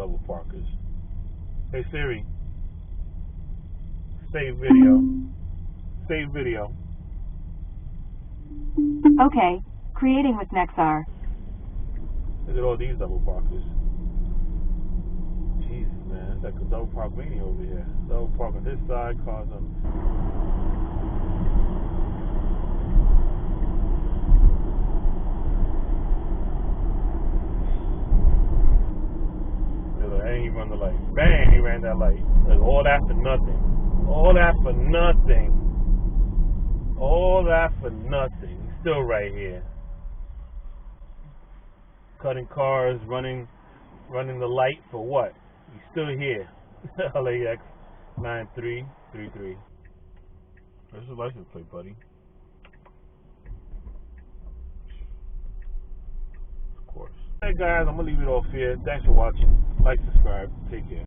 double parkers. Hey Siri, save video. Save video. Okay, creating with Nexar. Look at all these double parkers. Jesus, man, it's like a double park mania over here. Double park on this side, cars on. And he run the light. Bang, he ran that light. Like, all that for nothing. All that for nothing. All that for nothing. He's still right here. Cutting cars, running the light for what? He's still here. LAX 9333. Where's the license plate, buddy? Of course. Hey guys, I'm gonna leave it off here. Thanks for watching. Like, subscribe. Take care.